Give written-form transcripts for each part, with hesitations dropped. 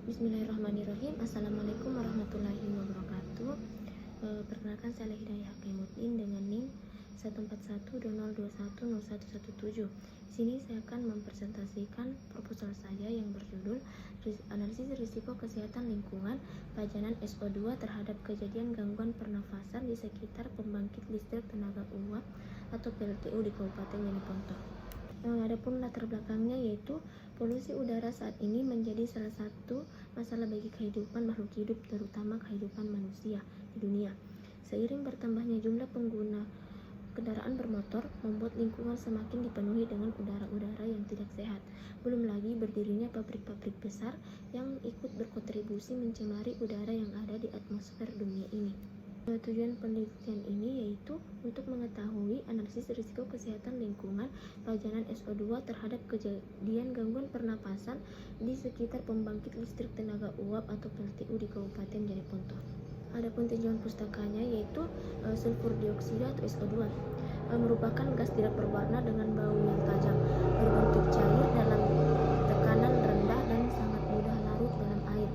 Bismillahirrahmanirrahim. Assalamualaikum warahmatullahi wabarakatuh. Perkenalkan, saya Hidayah Hakimuddin dengan NIM 14120210117. Di sini saya akan mempresentasikan proposal saya yang berjudul Analisis Risiko Kesehatan Lingkungan Pajanan SO2 terhadap kejadian gangguan pernafasan di sekitar pembangkit listrik tenaga uap atau PLTU di Kabupaten Jeneponto. Adapun latar belakangnya yaitu polusi udara saat ini menjadi salah satu masalah bagi kehidupan makhluk hidup, terutama kehidupan manusia di dunia. Seiring bertambahnya jumlah pengguna kendaraan bermotor membuat lingkungan semakin dipenuhi dengan udara-udara yang tidak sehat. Belum lagi berdirinya pabrik-pabrik besar yang ikut berkontribusi mencemari udara yang ada di atmosfer dunia ini. Tujuan penelitian ini yaitu untuk mengetahui analisis risiko kesehatan lingkungan pajanan SO2 terhadap kejadian gangguan pernapasan di sekitar pembangkit listrik tenaga uap atau PLTU di Kabupaten Jeneponto. Adapun tinjauan pustakanya yaitu sulfur dioksida atau SO2 merupakan gas tidak berwarna dengan bau yang tajam, berbentuk cair dalam tekanan rendah dan sangat mudah larut dalam air.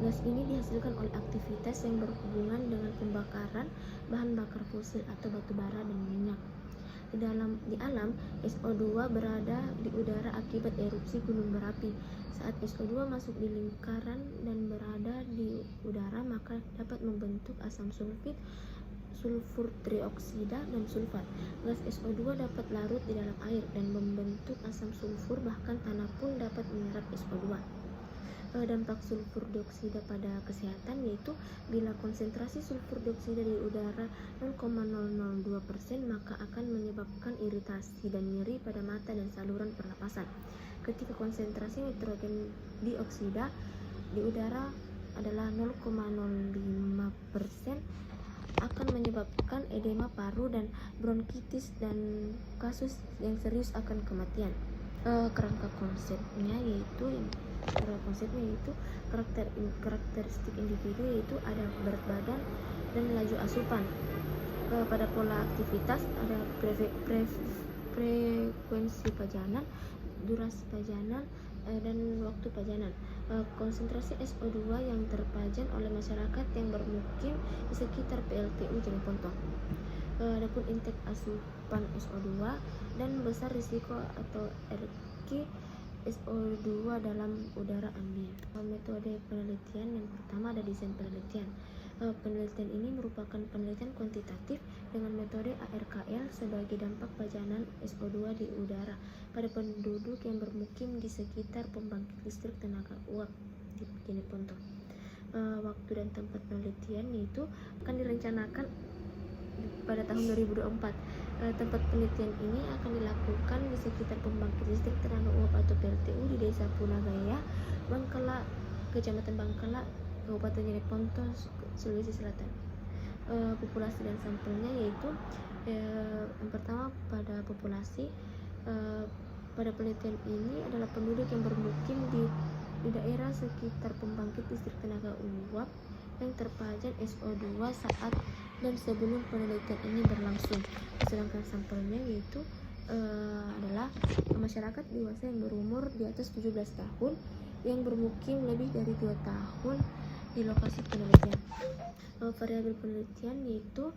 Gas ini dihasilkan oleh aktivitas yang berhubungan dengan pembakaran bahan bakar fosil atau batu bara dan minyak. Di alam, SO2 berada di udara akibat erupsi gunung berapi. Saat SO2 masuk di lingkaran dan berada di udara, maka dapat membentuk asam sulfit, sulfur trioksida, dan sulfat. Gas SO2 dapat larut di dalam air dan membentuk asam sulfur, bahkan tanah pun dapat menyerap SO2. Dampak sulfur dioksida pada kesehatan yaitu bila konsentrasi sulfur dioksida di udara 0,002%, maka akan menyebabkan iritasi dan nyeri pada mata dan saluran pernapasan. Ketika konsentrasi nitrogen dioksida di udara adalah 0,05%, akan menyebabkan edema paru dan bronkitis, dan kasus yang serius akan kematian. Kerangka konsepnya yaitu karakteristik individu yaitu ada berat badan dan laju asupan. Pada pola aktivitas ada frekuensi pajanan, durasi pajanan, dan waktu pajanan. Konsentrasi SO2 yang terpajan oleh masyarakat yang bermukim di sekitar PLTU Jeneponto. Adapun intake asupan SO2 dan besar risiko atau RQ SO2 dalam udara ambien. Metode penelitian yang pertama ada desain penelitian. Penelitian ini merupakan penelitian kuantitatif dengan metode ARKL sebagai dampak pajanan SO2 di udara pada penduduk yang bermukim di sekitar pembangkit listrik tenaga uap di Jeneponto. Waktu dan tempat penelitian yaitu akan direncanakan pada tahun 2024. Tempat penelitian ini akan dilakukan di sekitar pembangkit listrik tenaga uap atau PLTU di Desa Punagaya, Bangkala, Kecamatan Bangkala, Kabupaten Jeneponto, Sulawesi Selatan. Populasi dan sampelnya yaitu yang pertama pada populasi, pada penelitian ini adalah penduduk yang bermukim di daerah sekitar pembangkit listrik tenaga uap yang terpajan SO2 saat dan sebelum penelitian ini berlangsung. Sedangkan sampelnya yaitu adalah masyarakat dewasa yang berumur di atas 17 tahun yang bermukim lebih dari 2 tahun di lokasi penelitian. Variabel penelitian yaitu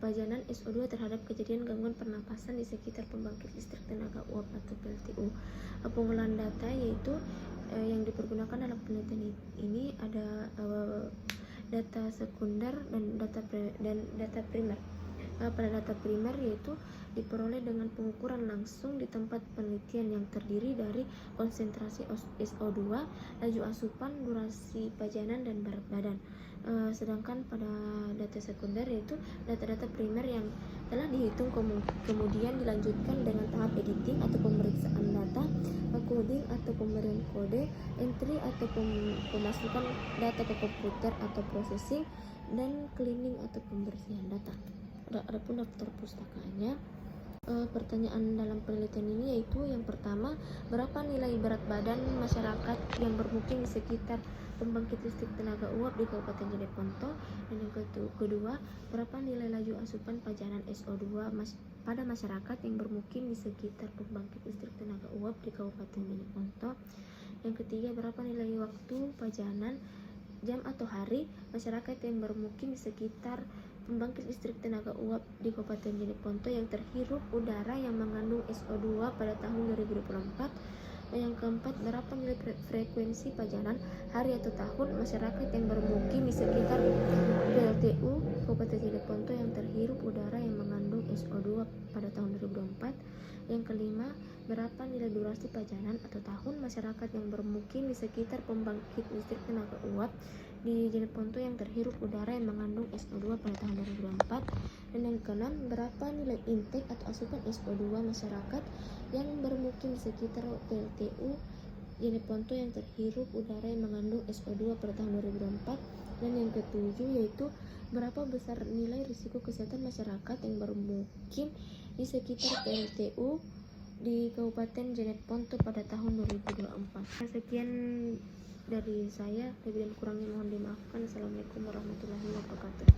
pajanan SO2 terhadap kejadian gangguan pernapasan di sekitar pembangkit listrik tenaga uap atau PLTU. Pengolahan data yaitu yang dipergunakan dalam penelitian ini ada data sekunder dan data primer. Pada data primer yaitu diperoleh dengan pengukuran langsung di tempat penelitian yang terdiri dari konsentrasi SO2, laju asupan, durasi pajanan, dan berat badan. Sedangkan pada data sekunder yaitu data-data primer yang telah dihitung kemudian dilanjutkan dengan tahap editing atau pemeriksaan data, coding atau pemberian kode, entry atau pemasukan data ke komputer atau processing, dan cleaning atau pembersihan data. Adapun daftar pustakanya, pertanyaan dalam penelitian ini yaitu yang pertama, berapa nilai berat badan masyarakat yang bermukim di sekitar pembangkit listrik tenaga uap di Kabupaten Jeneponto, dan yang kedua, berapa nilai laju asupan pajanan SO2 pada masyarakat yang bermukim di sekitar pembangkit listrik tenaga uap di Kabupaten Jeneponto. Yang ketiga, berapa nilai waktu pajanan jam atau hari masyarakat yang bermukim di sekitar pembangkit listrik tenaga uap di Kabupaten Jeneponto yang terhirup udara yang mengandung SO2 pada tahun 2024. Dan yang keempat, berapa nilai frekuensi pajanan hari atau tahun masyarakat yang bermukim di sekitar PLTU Kabupaten Jeneponto yang terhirup udara yang mengandung SO2 pada tahun 2024. Yang kelima, berapa nilai durasi pajanan atau tahun masyarakat yang bermukim di sekitar pembangkit listrik tenaga uap di Jeneponto yang terhirup udara yang mengandung SO2 pada tahun 2024. Dan yang keenam, berapa nilai intake atau asupan SO2 masyarakat yang bermukim di sekitar PLTU Jeneponto yang terhirup udara yang mengandung SO2 pada tahun 2024. Dan yang ketujuh yaitu berapa besar nilai risiko kesehatan masyarakat yang bermukim di sekitar PLTU di Kabupaten Jeneponto pada tahun 2024. Sekian dari saya, lebih dan kurangnya mohon dimaafkan. Assalamualaikum warahmatullahi wabarakatuh.